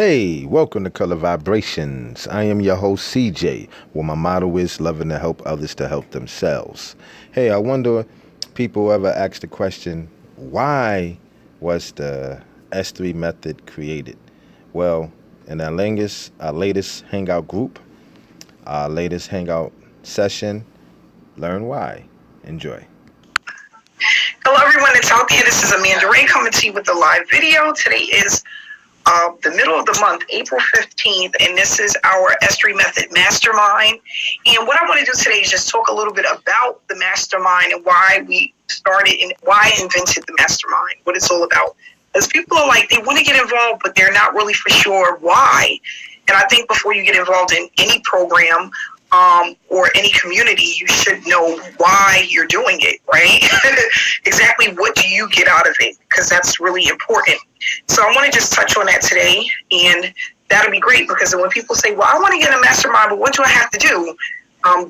Hey, welcome to Color Vibrations. I am your host, CJ, where my motto is loving to help others to help themselves. Hey, I wonder people ever ask the question, why was the S3 method created? Well, in our latest hangout group, our latest hangout session, learn why. Enjoy. Hello, everyone. It's out there. This is Amanda Ray coming to you with a live video. Today is the middle of the month, April 15th, and this is our S3 Method Mastermind. And what I want to do today is just talk a little bit about the mastermind and why we started and why I invented the mastermind, what it's all about. Because people are like, they want to get involved, but they're not really for sure why. And I think before you get involved in any program, or any community, you should know why you're doing it, right? Exactly what do you get out of it? Because that's really important. So I want to just touch on that today, and that'll be great because when people say, well, I want to get a mastermind, but what do I have to do?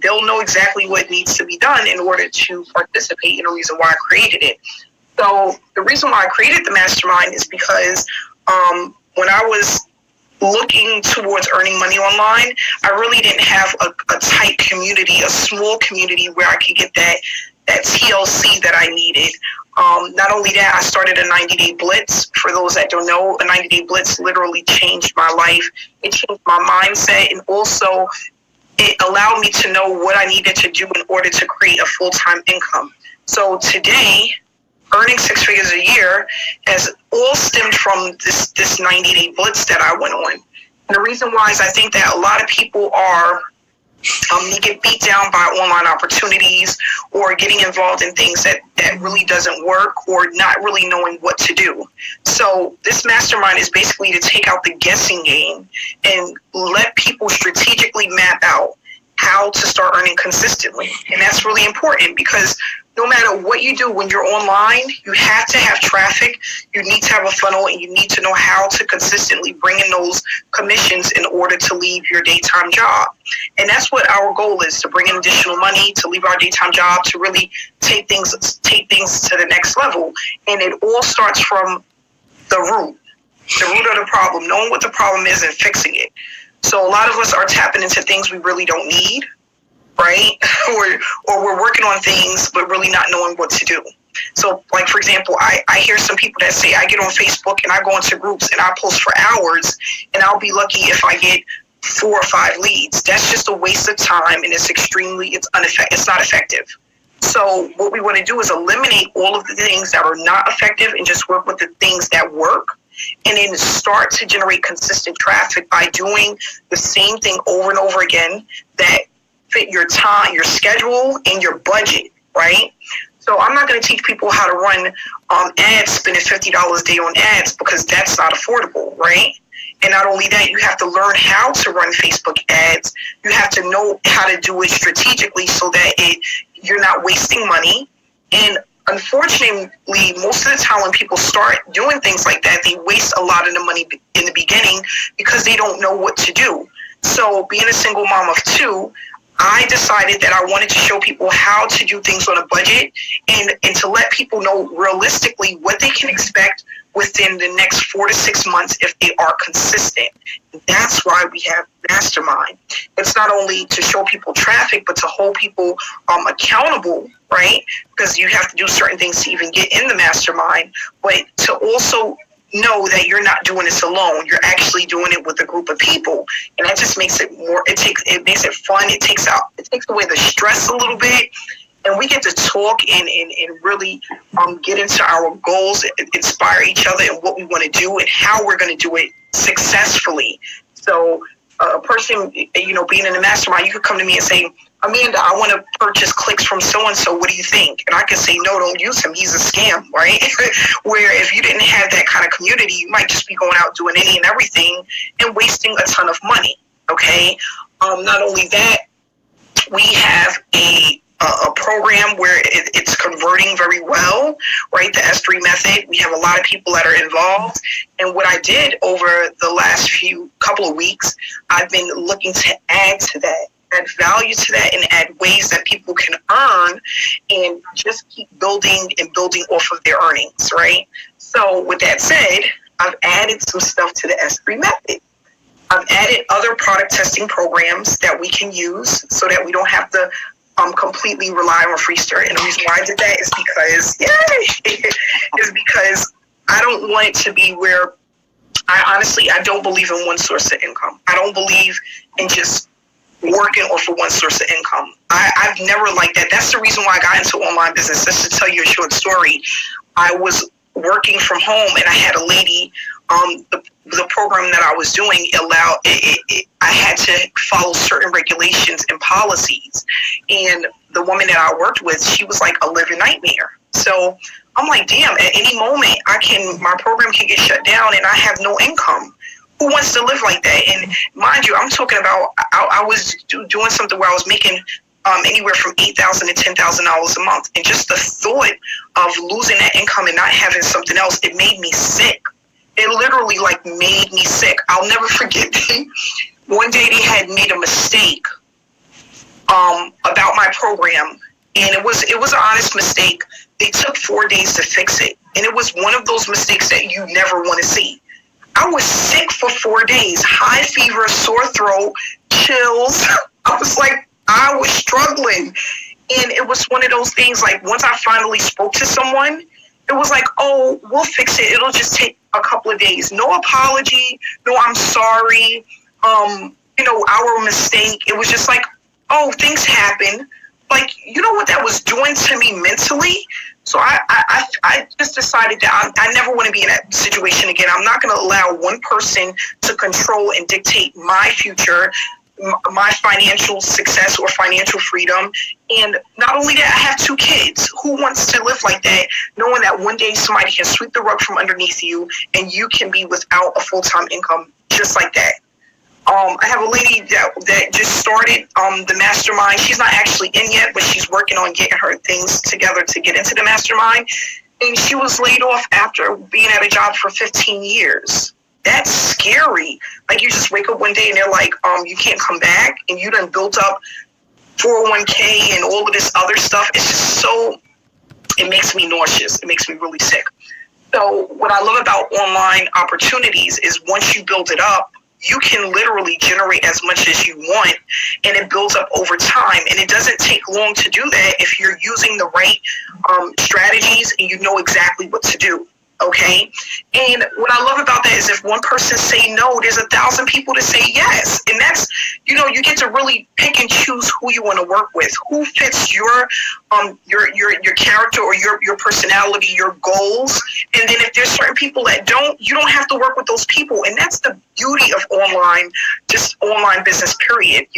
They'll know exactly what needs to be done in order to participate in the reason why I created it. So the reason why I created the mastermind is because when I was looking towards earning money online, I really didn't have a tight community, a small community where I could get that TLC that I needed. Not only that, I started a 90-day blitz. For those that don't know, a 90-day blitz literally changed my life. It changed my mindset, and also it allowed me to know what I needed to do in order to create a full-time income. So today, earning six figures a year has all stemmed from this 90-day blitz that I went on. And the reason why is I think that a lot of people are, you get beat down by online opportunities or getting involved in things that really doesn't work or not really knowing what to do. So this mastermind is basically to take out the guessing game and let people strategically map out how to start earning consistently. And that's really important because no matter what you do when you're online, you have to have traffic, you need to have a funnel, and you need to know how to consistently bring in those commissions in order to leave your daytime job. And that's what our goal is, to bring in additional money, to leave our daytime job, to really take things to the next level. And it all starts from the root of the problem, knowing what the problem is and fixing it. So a lot of us are tapping into things we really don't need, right? or we're working on things but really not knowing what to do. So, like, for example, I hear some people that say, I get on Facebook and I go into groups and I post for hours and I'll be lucky if I get 4 or 5 leads. That's just a waste of time, and it's not effective. So what we want to do is eliminate all of the things that are not effective and just work with the things that work, and then start to generate consistent traffic by doing the same thing over and over again that fit your time, your schedule, and your budget, right? So I'm not going to teach people how to run ads, spending $50 a day on ads, because that's not affordable, right? And not only that, you have to learn how to run Facebook ads. You have to know how to do it strategically so that you're not wasting money. And unfortunately, most of the time when people start doing things like that, they waste a lot of the money in the beginning because they don't know what to do. So being a single mom of 2, I decided that I wanted to show people how to do things on a budget and to let people know realistically what they can expect within the next 4 to 6 months if they are consistent. That's why we have Mastermind. It's not only to show people traffic, but to hold people accountable, right? Because you have to do certain things to even get in the Mastermind, but to also know that you're not doing this alone. You're actually doing it with a group of people, and that just makes it more. It makes it fun. It takes away the stress a little bit, and we get to talk and really get into our goals, inspire each other, and what we want to do and how we're going to do it successfully. So a person, being in the mastermind, you could come to me and say, Amanda, I want to purchase clicks from so-and-so. What do you think? And I can say, no, don't use him. He's a scam, right? Where if you didn't have that kind of community, you might just be going out doing any and everything and wasting a ton of money, okay? Not only that, we have a program where it's converting very well, right? The S3 method. We have a lot of people that are involved. And what I did over the last couple of weeks, I've been looking to add to that, add value to that, and add ways that people can earn and just keep building and building off of their earnings, right? So with that said, I've added some stuff to the S3 method. I've added other product testing programs that we can use so that we don't have to completely rely on Freester. And the reason why I did that is because I don't want it to be where I don't believe in one source of income. I don't believe in just working off of one source of income. I've never liked that. That's the reason why I got into online business. Just to tell you a short story, I was working from home and I had a lady, the program that I was doing allowed, I had to follow certain regulations and policies. And the woman that I worked with, she was like a living nightmare. So I'm like, damn, at any moment my program can get shut down and I have no income. Who wants to live like that? And mind you, I'm talking about, I was doing something where I was making anywhere from $8,000 to $10,000 a month. And just the thought of losing that income and not having something else, it made me sick. It literally like made me sick. I'll never forget. One day they had made a mistake about my program, and it was an honest mistake. They took 4 days to fix it, and it was one of those mistakes that you never want to see. I was sick for 4 days, high fever, sore throat, chills. I was struggling, and it was one of those things. Like once I finally spoke to someone, it was like, oh, we'll fix it. It'll just take a couple of days. No apology. No, I'm sorry. Our mistake. It was just like, oh, things happen. Like, you know what that was doing to me mentally? So I just decided that I never want to be in that situation again. I'm not going to allow one person to control and dictate my future, my financial success or financial freedom. And not only that, I have 2 kids. Who wants to live like that, knowing that one day somebody can sweep the rug from underneath you and you can be without a full-time income just like that? I have a lady that just started the mastermind. She's not actually in yet, but she's working on getting her things together to get into the mastermind. And she was laid off after being at a job for 15 years. That's scary. Like you just wake up one day and they're like, you can't come back, and you done built up 401k and all of this other stuff. It's just it makes me nauseous. It makes me really sick. So what I love about online opportunities is once you build it up, you can literally generate as much as you want, and it builds up over time. And it doesn't take long to do that if you're using the right strategies and you know exactly what to do. Okay. And what I love about that is if one person say no, there's 1,000 people to say yes. And that's, you get to really pick and choose who you want to work with, who fits your character or your personality, your goals. And then if there's certain people that you don't have to work with those people. And that's the beauty of online business, period.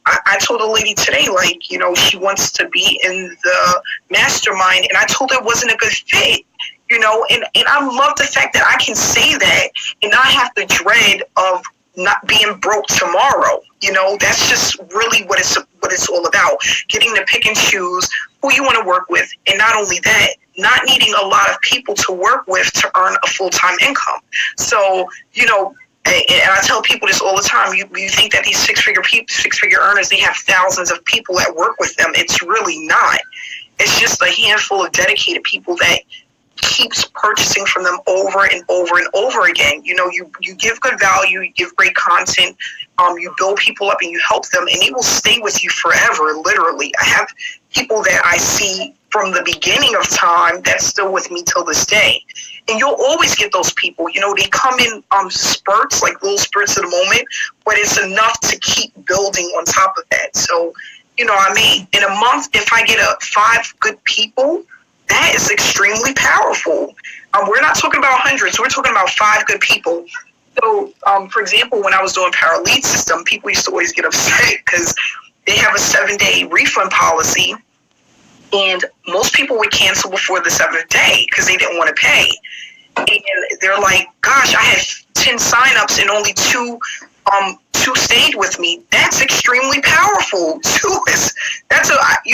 I told a lady today, like, she wants to be in the mastermind, and I told her it wasn't a good fit. And I love the fact that I can say that and not have the dread of not being broke tomorrow. That's just really what it's all about. Getting to pick and choose who you want to work with. And not only that, not needing a lot of people to work with to earn a full-time income. So, and I tell people this all the time, you think that these six-figure earners, they have thousands of people that work with them. It's really not. It's just a handful of dedicated people that keeps purchasing from them over and over and over again. You give good value, you give great content, you build people up and you help them, and they will stay with you forever, literally. I have people that I see from the beginning of time that's still with me till this day. And you'll always get those people, they come in spurts, like little spurts of the moment, but it's enough to keep building on top of that. So, in a month, if I get 5 good people, that is extremely powerful. We're not talking about hundreds. We're talking about 5 good people. So, for example, when I was doing Paralead System, people used to always get upset because they have a 7-day refund policy, and most people would cancel before the 7th day because they didn't want to pay. And they're like, gosh, I had 10 signups and only 2 stayed with me. That's extremely powerful.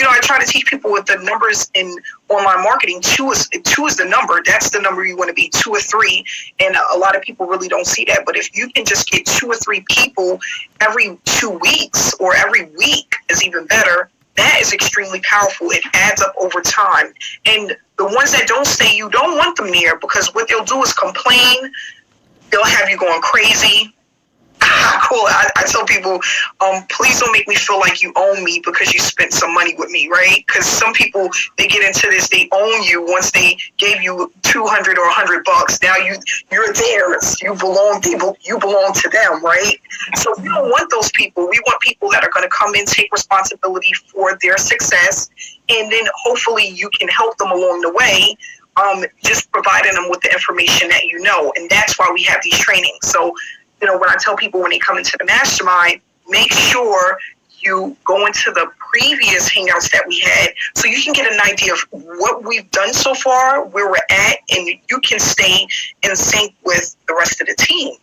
I try to teach people with the numbers in online marketing. 2 is the number. That's the number you want to be, 2 or 3. And a lot of people really don't see that. But if you can just get 2 or 3 people every 2 weeks, or every week is even better, that is extremely powerful. It adds up over time. And the ones that don't stay, you don't want them near, because what they'll do is complain. they'll have you going crazy. Cool. I tell people, please don't make me feel like you own me because you spent some money with me, right? Because some people, they get into this, they own you once they gave you $200 or $100. Now you're theirs. You belong to them, right? So we don't want those people. We want people that are going to come in, take responsibility for their success, and then hopefully you can help them along the way. Just providing them with the information that you know, and that's why we have these trainings. So, you know, when I tell people when they come into the mastermind, make sure you go into the previous hangouts that we had so you can get an idea of what we've done so far, where we're at, and you can stay in sync with the rest of the team.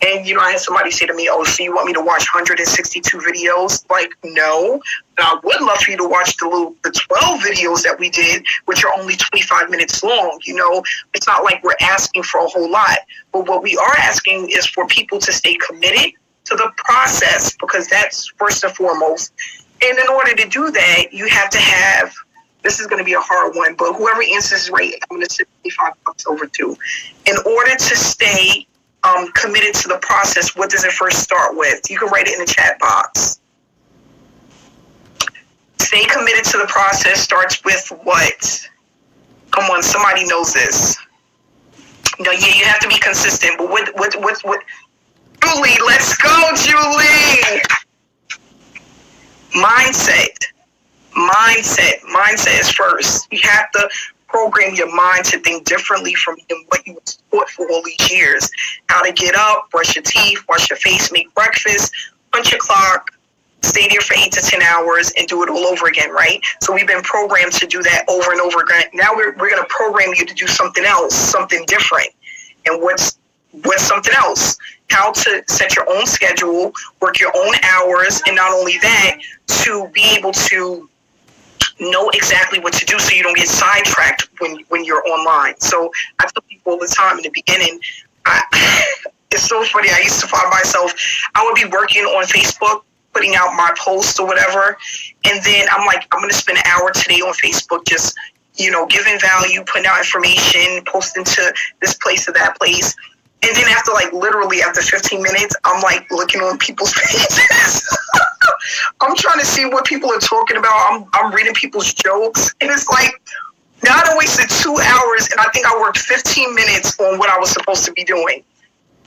And, you know, I had somebody say to me, oh, so you want me to watch 162 videos? Like, no. But I would love for you to watch the 12 videos that we did, which are only 25 minutes long. You know, it's not like we're asking for a whole lot. But what we are asking is for people to stay committed to the process, because that's first and foremost. And in order to do that, you have to have, this is going to be a hard one, but whoever answers right, I'm going to send $55 over to. In order to stay committed to the process, what does it first start with? You can write it in the chat box. Stay committed to the process starts with what? Come on, somebody knows this. No, yeah, you have to be consistent, but what? Julie, let's go, Julie. Mindset is first. You have to program your mind to think differently from what you were taught for all these years. How to get up, brush your teeth, wash your face, make breakfast, punch your clock, stay there for 8 to 10 hours, and do it all over again, right? So we've been programmed to do that over and over again. Now we're going to program you to do something else, something different. And what's something else? How to set your own schedule, work your own hours, and not only that, to be able to know exactly what to do so you don't get sidetracked when you're online. So I tell people all the time in the beginning, it's so funny. I used to find myself, I would be working on Facebook, putting out my posts or whatever, and then I'm like, I'm going to spend an hour today on Facebook just, you know, giving value, putting out information, posting to this place or that place. And then literally after 15 minutes, I'm like looking on people's pages. I'm trying to see what people are talking about. I'm reading people's jokes. And it's like, now I wasted 2 hours and I think I worked 15 minutes on what I was supposed to be doing.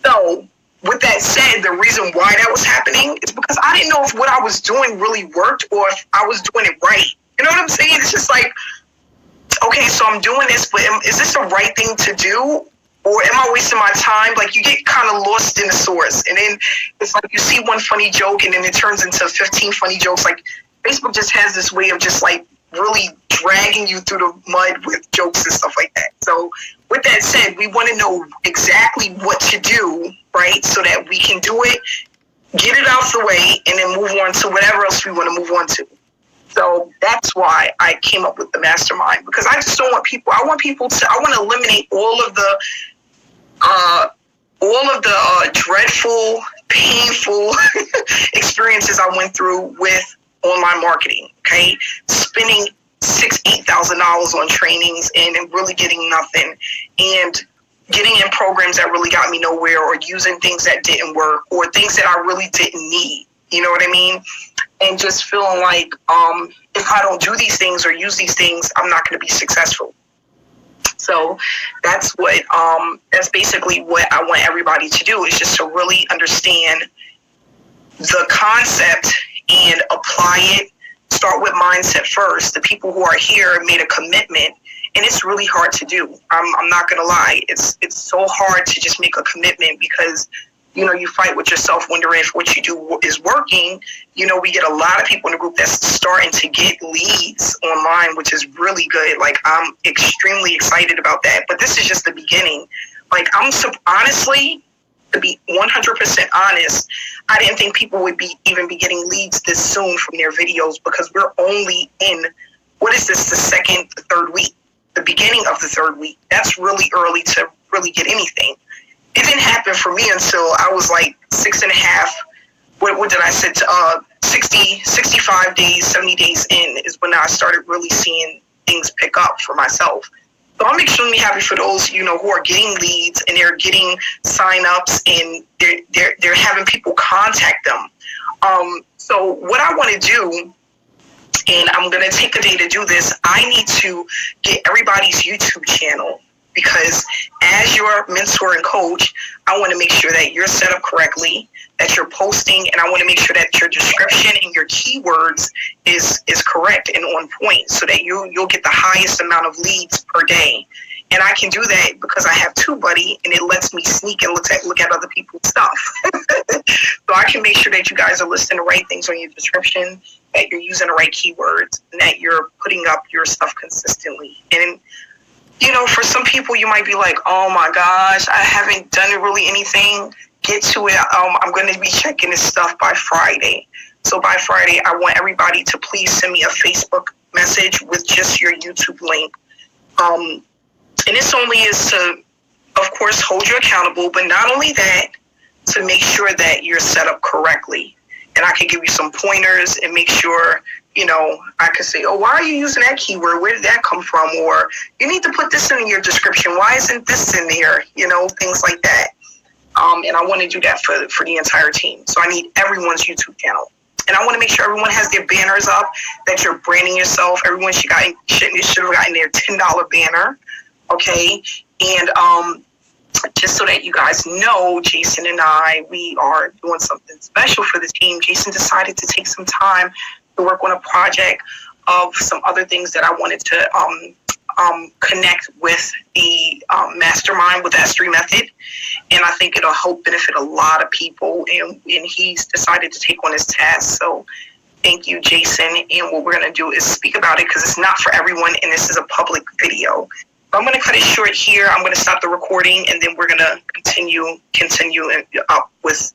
So with that said, the reason why that was happening is because I didn't know if what I was doing really worked or if I was doing it right. You know what I'm saying? It's just like, okay, so I'm doing this, but is this the right thing to do? Or am I wasting my time? Like, you get kind of lost in the source. And then it's like you see one funny joke and then it turns into 15 funny jokes. Like, Facebook just has this way of just like really dragging you through the mud with jokes and stuff like that. So with that said, we want to know exactly what to do, right? So that we can do it, get it out the way, and then move on to whatever else we want to move on to. So that's why I came up with the mastermind, because I just don't want people, I want to eliminate all of the dreadful, painful experiences I went through with online marketing, okay? Spending $8,000 on trainings and really getting nothing, and getting in programs that really got me nowhere, or using things that didn't work, or things that I really didn't need. You know what I mean? And just feeling like if I don't do these things or use these things, I'm not going to be successful. So that's basically what I want everybody to do, is just to really understand the concept and apply it. Start with mindset first. The people who are here made a commitment, and it's really hard to do. I'm not going to lie. It's so hard to just make a commitment, because you know, you fight with yourself wondering if what you do is working. You know, we get a lot of people in the group that's starting to get leads online, which is really good. Like, I'm extremely excited about that. But this is just the beginning. Like, honestly, to be 100% honest, I didn't think people would even be getting leads this soon from their videos, because we're only in, what is this, the second, the third week, the beginning of the third week. That's really early to really get anything. It didn't happen for me until I was like 6.5, what did I say, 65 days, 70 days in is when I started really seeing things pick up for myself. So I'm extremely happy for those, who are getting leads and they're getting signups and they're having people contact them. So what I want to do, and I'm going to take a day to do this, I need to get everybody's YouTube channel, because as your mentor and coach, I want to make sure that you're set up correctly, that you're posting, and I want to make sure that your description and your keywords is correct and on point, so that you'll get the highest amount of leads per day. And I can do that because I have TubeBuddy, and it lets me sneak and look at other people's stuff. So I can make sure that you guys are listing the right things on your description, that you're using the right keywords, and that you're putting up your stuff consistently. And for some people, you might be like, oh my gosh, I haven't done really anything. Get to it. I'm going to be checking this stuff by Friday. So by Friday, I want everybody to please send me a Facebook message with just your YouTube link. And this only is to, of course, hold you accountable, but not only that, to make sure that you're set up correctly. And I can give you some pointers and make sure, I could say, oh, why are you using that keyword? Where did that come from? Or you need to put this in your description. Why isn't this in there? Things like that. And I want to do that for the entire team. So I need everyone's YouTube channel. And I want to make sure everyone has their banners up, that you're branding yourself. Everyone should have gotten their $10 banner. Okay. And just so that you guys know, Jason and I, we are doing something special for the team. Jason decided to take some time to work on a project of some other things that I wanted to connect with the mastermind with the S3 method. And I think it'll help benefit a lot of people. And he's decided to take on this task. So thank you, Jason. And what we're going to do is speak about it, because it's not for everyone. And this is a public video. I'm going to cut it short here. I'm going to stop the recording, and then we're going to continue up with